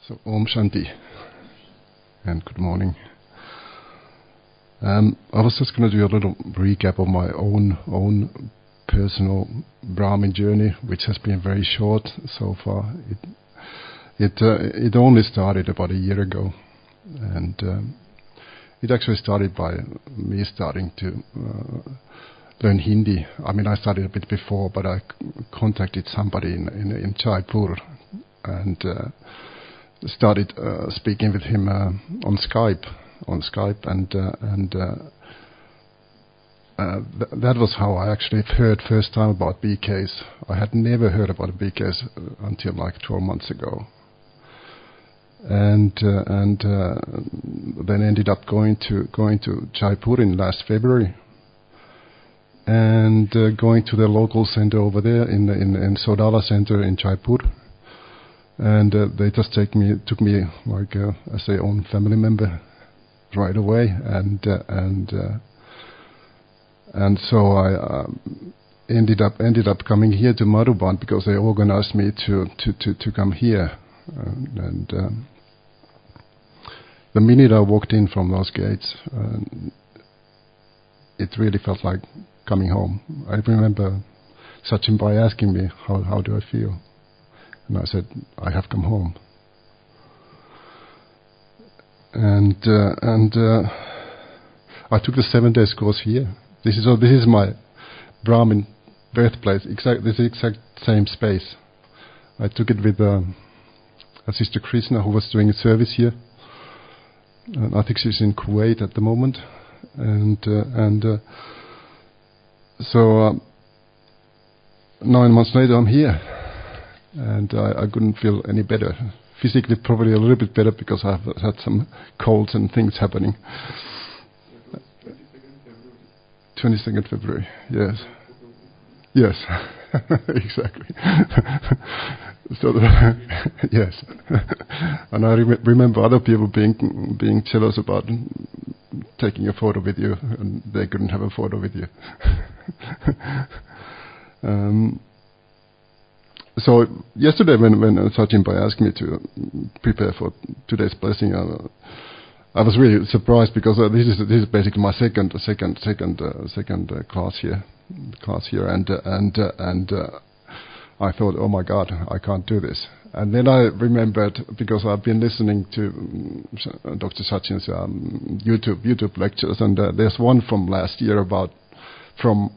So Om Shanti and good morning. I was just going to do a little recap of my own personal Brahmin journey, which has been very short so far. It only started about a year ago, and it actually started by me starting to learn Hindi. I mean, I started a bit before, but I contacted somebody in Jaipur and started speaking with him on Skype, and that was how I actually heard first time about BKs. I had never heard about BKs until like 12 months ago, and then ended up going to Jaipur in last February, and going to the local center over there in Sodala Center in Jaipur. And they just took me like as their own family member right away, and so I ended up coming here to Madhuban because they organized me to come here, and the minute I walked in from those gates, it really felt like coming home. I remember Sachin Bhai asking me how do I feel. And I said, I have come home. And I took the 7 days course here. This is my Brahmin birthplace. This is exact same space. I took it with a Sister Krishna who was doing a service here. And I think she's in Kuwait at the moment. So 9 months later, I'm here. And I couldn't feel any better. Physically, probably a little bit better because I've had some colds and things happening. 22nd February, yes. Yes, exactly. So, yes. And I remember other people being jealous about taking a photo with you, and they couldn't have a photo with you. So yesterday, when Sachin Bhai asked me to prepare for today's blessing, I was really surprised because this is basically my second class here, and I thought, oh my God, I can't do this. And then I remembered, because I've been listening to Dr. Sachin's YouTube lectures, and there's one from last year about from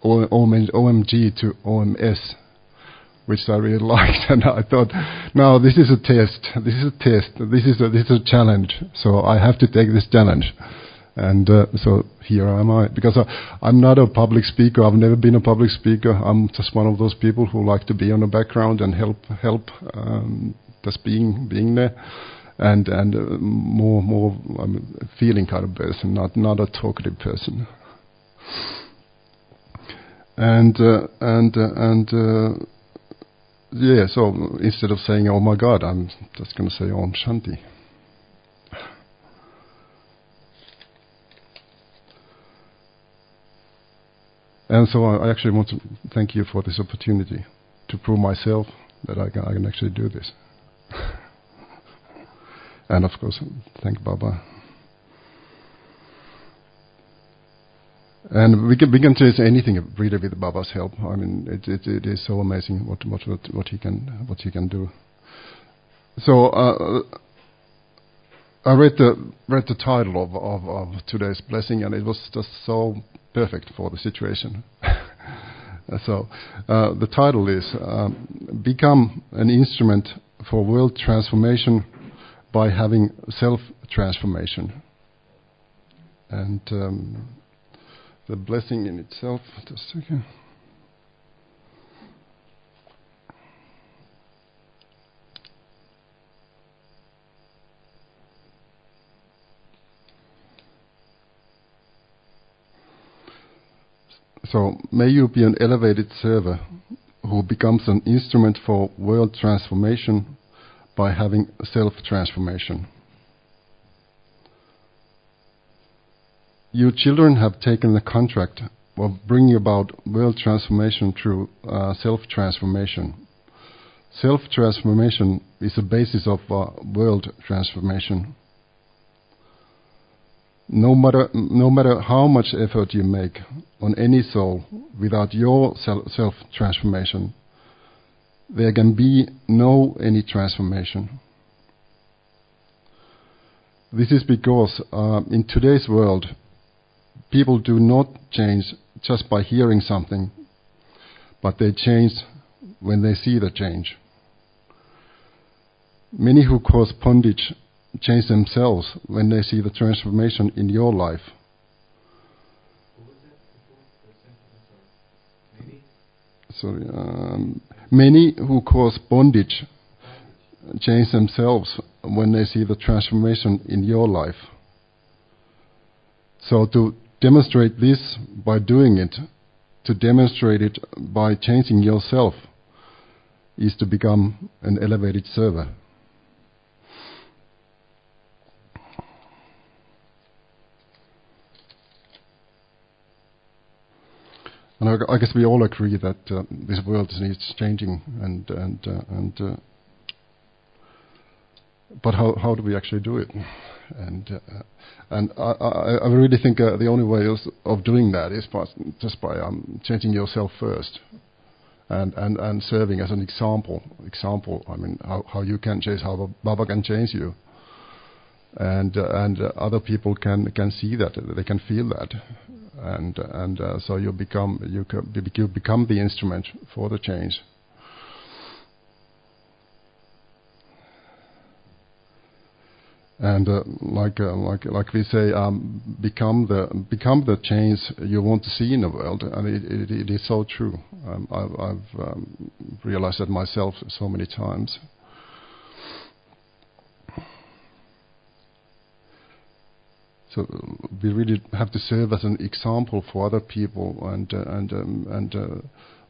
OMG to OMS, which I really liked, and I thought, no, this is a test. This is a challenge. So I have to take this challenge, and so here am I. Because I'm not a public speaker. I've never been a public speaker. I'm just one of those people who like to be on the background and help, just being there, and more I'm a feeling kind of person, not a talkative person. Yeah, so instead of saying, oh my God, I'm just going to say Om Shanti. And so I actually want to thank you for this opportunity to prove myself that I can actually do this. And of course, thank Baba. And we can taste anything really with Baba's help. I mean, it is so amazing what he can do. So I read the title of today's blessing, and it was just so perfect for the situation. So the title is "Become an Instrument for World Transformation by Having Self-Transformation," and the blessing in itself, just a second. So, may you be an elevated server who becomes an instrument for world transformation by having self-transformation. You children have taken the contract of bringing about world transformation through self-transformation. Self-transformation is the basis of world transformation. No matter how much effort you make on any soul, without your self-transformation, there can be no any transformation. This is because in today's world, people do not change just by hearing something, but they change when they see the change. Many who cause bondage change themselves when they see the transformation in your life. Many who cause bondage change themselves when they see the transformation in your life. So to demonstrate this by doing it, to demonstrate it by changing yourself, is to become an elevated server. And I guess we all agree that this world needs changing, but how do we actually do it? And I really think the only way of doing that is just by changing yourself first, and serving as an example. I mean, how you can change, how Baba can change you, and other people can see that, they can feel that. And so you become the instrument for the change. And like we say, become the change you want to see in the world, and it is so true. I've realized that myself so many times. So we really have to serve as an example for other people, and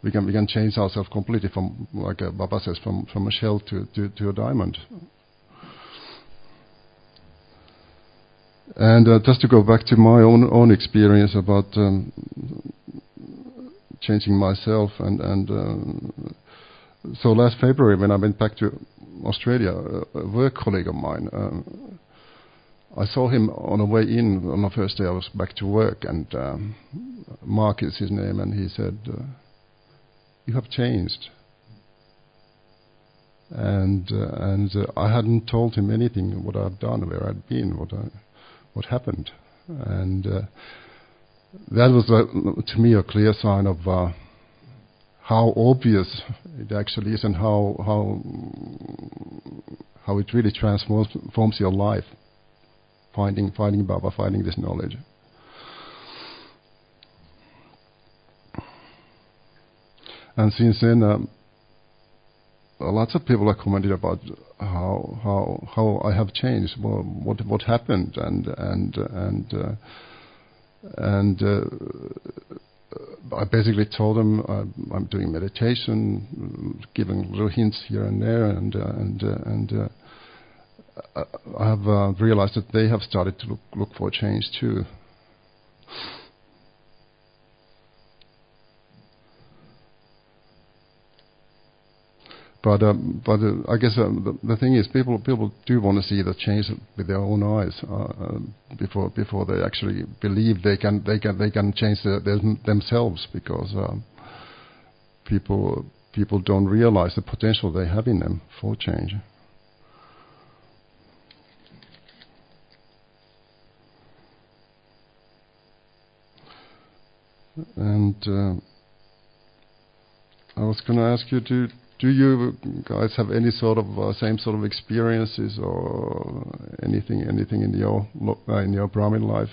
we can change ourselves completely from, like Baba says, from a shell to a diamond. And just to go back to my own experience about changing myself, and so last February when I went back to Australia, a work colleague of mine, I saw him on the way in on the first day I was back to work, and Mark is his name, and he said, "You have changed." And I hadn't told him anything, what I'd done, where I'd been, what happened, and that was to me a clear sign of how obvious it actually is, and how it really transforms your life. Finding Baba, finding this knowledge. And since then, lots of people have commented about how I have changed, what happened, and I basically told them I'm doing meditation, giving little hints here and there, and I have realized that they have started to look for change too. But I guess the thing is, people do want to see the change with their own eyes before they actually believe they can change themselves, because people don't realize the potential they have in them for change. And I was going to ask you, do you guys have any sort of same sort of experiences, or anything in your Brahmin life?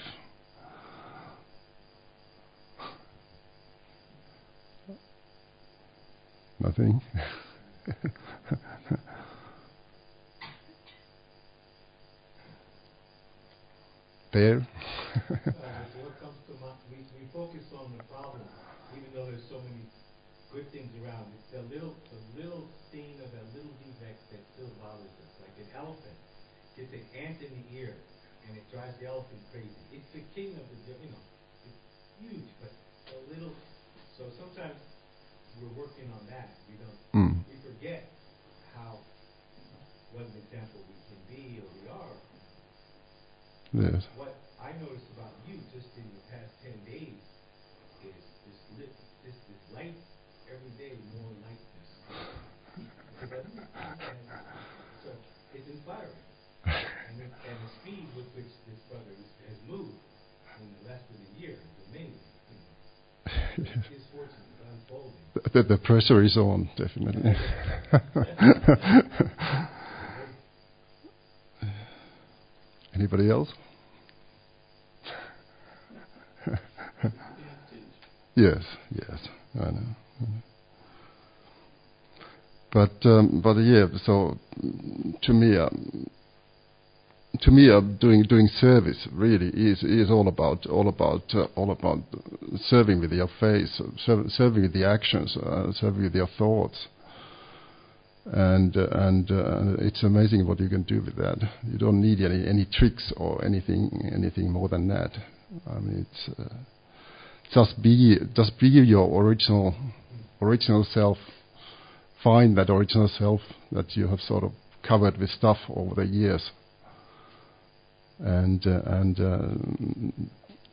Nothing. There. What comes to mind, we focus on the problem, even though there's so many good things around. It's the little stain of that little defect that still bothers us. Like an elephant gets an ant in the ear, and it drives the elephant crazy. It's the king of the, it's huge, but a little. So sometimes we're working on that. We forget how, what an example we can be or we are. Yes. What I noticed about you just in the past 10 days is this light, every day more lightness. And so it's inspiring. And the speed with which this brother has moved in less than a year is amazing. His fortune is unfolding. The pressure is on, definitely. Anybody else? Yes, I know. But yeah, so to me, doing service really is all about serving with your face, serving with the actions, serving with your thoughts, and it's amazing what you can do with that. You don't need any tricks or anything more than that. I mean, it's just be your original self. Find that original self that you have sort of covered with stuff over the years. And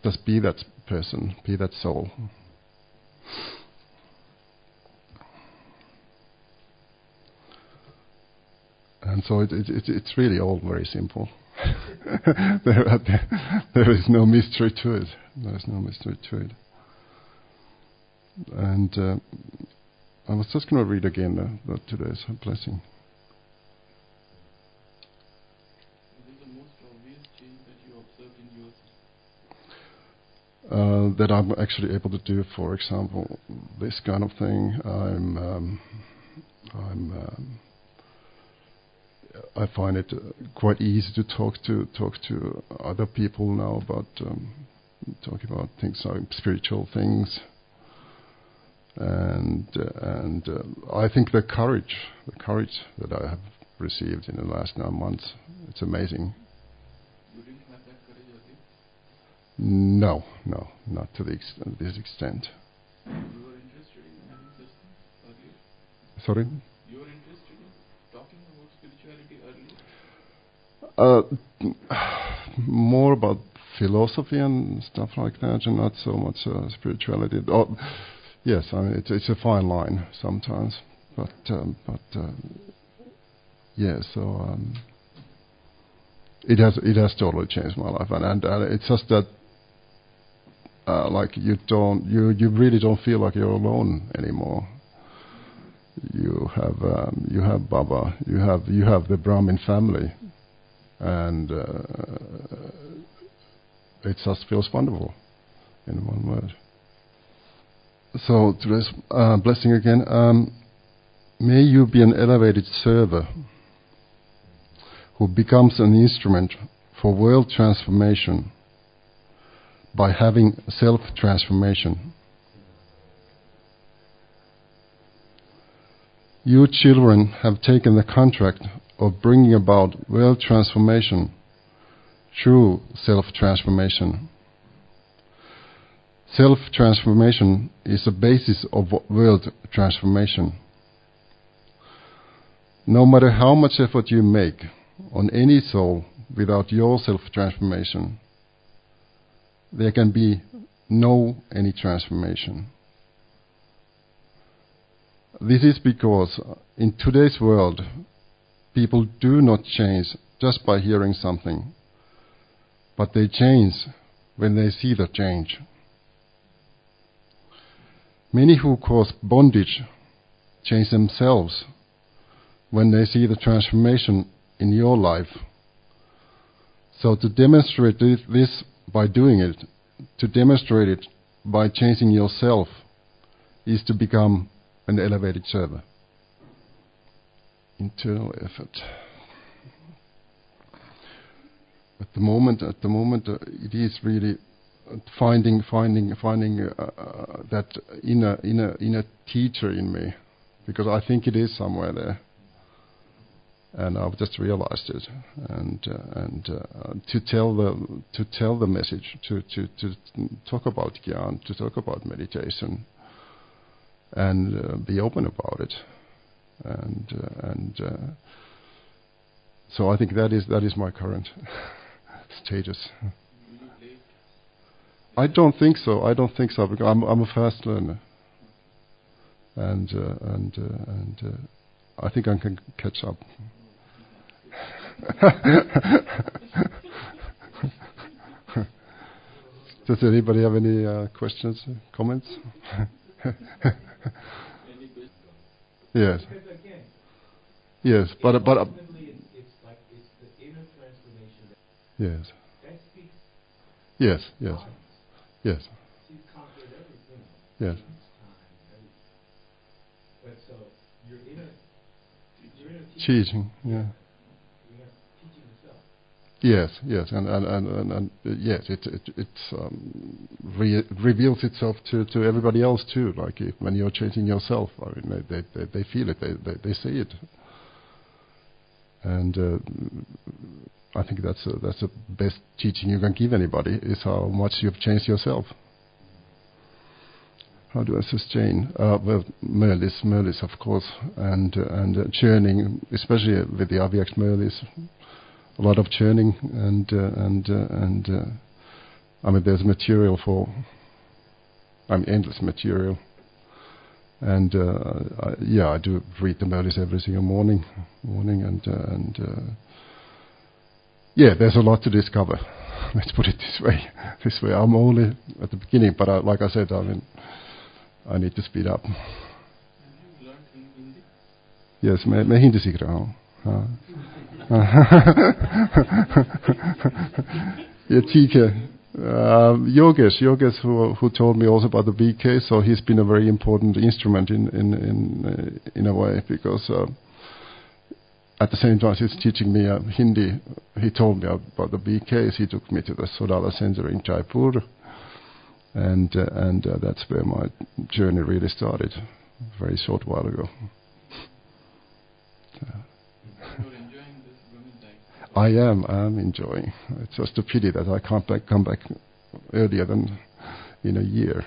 just be that person, be that soul. And so it's really all very simple. There is no mystery to it. There's no mystery to it. And I was just going to read again today's blessing. That I'm actually able to do, for example, this kind of thing. I find it quite easy to talk to other people now about talking about things like spiritual things, and I think the courage that I have received in the last 9 months, it's amazing. No, not to this extent. You were interested in manifesting earlier? Sorry? You were interested in talking about spirituality earlier? More about philosophy and stuff like that, and not so much spirituality. Oh, yes, I mean it's a fine line sometimes, but yeah. So it has totally changed my life, and it's just that. Like you really don't feel like you're alone anymore. You have Baba, you have the Brahmin family, and it just feels wonderful, in one word. So today's blessing again. May you be an elevated server who becomes an instrument for world transformation by having self-transformation. You children have taken the contract of bringing about world transformation through self-transformation. Self-transformation is the basis of world transformation. No matter how much effort you make on any soul without your self-transformation, there can be no any transformation. This is because in today's world, people do not change just by hearing something, but they change when they see the change. Many who cause bondage change themselves when they see the transformation in your life. So to demonstrate this by doing it, to demonstrate it by changing yourself, is to become an elevated server. Internal effort. At the moment, it is really finding that inner teacher in me, because I think it is somewhere there. And I've just realized it, and to tell the message, to talk about Gyan, to talk about meditation, and be open about it, and so I think that is my current status. I don't think so. Because I'm a fast learner, and I think I can catch up. Does anybody have any questions, comments? Yes. Yes, but ultimately it's like it's the inner transformation yes, that speaks yes, yes, volumes. yes, She's conquered everything. yes. Time, everything. But so your inner Cheating, yeah. You're teaching yourself. Yes, yes, and yes, it reveals itself to everybody else too. Like when you're changing yourself, I mean, they feel it, they see it, and I think that's the best teaching you can give anybody is how much you've changed yourself. How do I sustain? Well, Merlis, of course, and churning, especially with the Aviax Merlis. A lot of churning and I mean there's material endless material, and I do read the Merlis every single morning and there's a lot to discover. Let's put it this way. I'm only at the beginning, but like I said, I mean I need to speed up. Have you learned in Hindi? Yes, मैं हिंदी सीख रहा हूँ. हाँ. Yeah, ठीक है. Yogesh, who told me also about the BK, so he's been a very important instrument in a way, because at the same time he's teaching me Hindi. He told me about the BKs. He took me to the Sodala Center in Jaipur, and that's where my journey really started, a very short while ago. You're enjoying this Brahmin life? I am enjoying. It's just a pity that I can't come back earlier than in a year.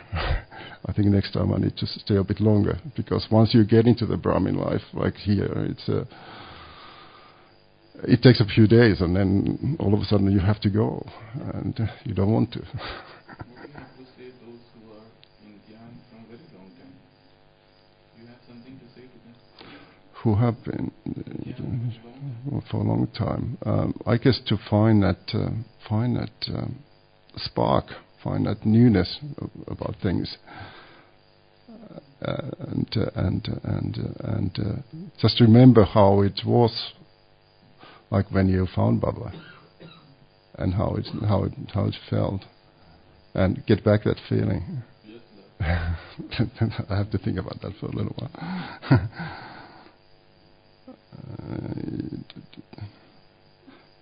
I think next time I need to stay a bit longer, because once you get into the Brahmin life, like here, it takes a few days, and then all of a sudden you have to go, and you don't want to. What do you have to say those who are in Dhyan from a very long time? You have something to say to them? Who have been for a long time. I guess to find that spark, find that newness about things, and just remember how it was, like when you found Baba, and how it felt, and get back that feeling. Yes, I have to think about that for a little while.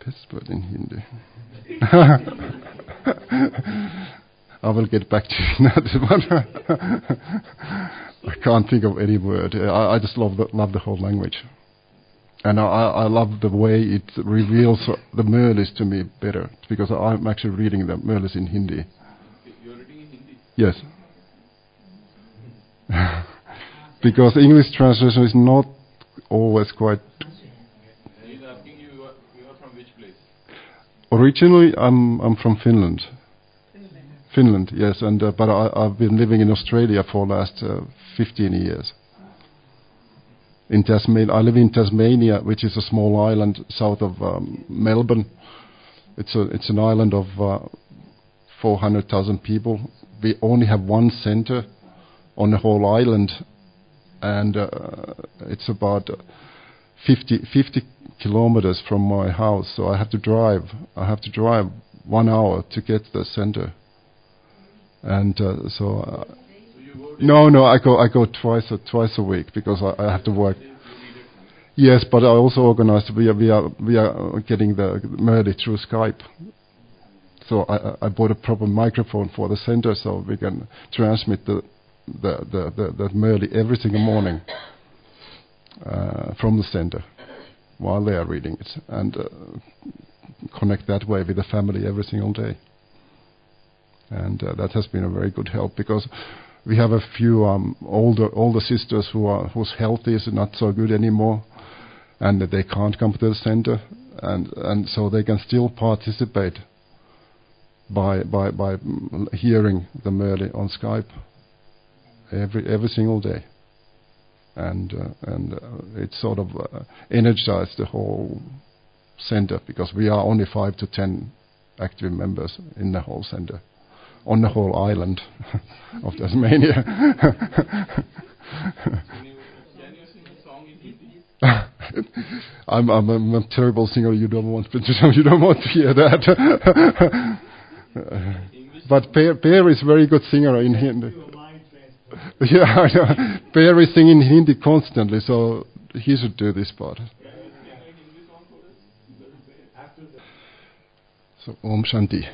Best word in Hindi. I will get back to you on that one. I can't think of any word. I just love the whole language, and I love the way it reveals the Merlis to me better, because I'm actually reading the Merlis in Hindi. You're reading in Hindi? Yes. Because English translation is not always quite. He's asking you are from which place? Originally, I'm from Finland. Finland, yes, and but I've been living in Australia for the last 15 years. In Tasmania, I live in Tasmania, which is a small island south of Melbourne. It's an island of 400,000 people. We only have one centre on the whole island, and it's about 50 kilometers from my house. So I have to drive 1 hour to get to the centre. And so you go no, I go twice a week, because I have to work. Yes, but I also organized. We are getting the Merli through Skype. So I bought a proper microphone for the center, so we can transmit the Merli every single morning from the center while they are reading it, and connect that way with the family every single day. And that has been a very good help, because We have a few older sisters whose health is not so good anymore, and they can't come to the center, and so they can still participate by hearing them early on Skype every single day, and it sort of energized the whole center, because we are only 5 to 10 active members in the whole center, on the whole island of Tasmania. Can you sing a song in Hindi? I'm a terrible singer. You don't want to hear that. But Per is very good singer in Hindi. Yeah, I know. Per is singing Hindi constantly, so he should do this part. So Om Shanti.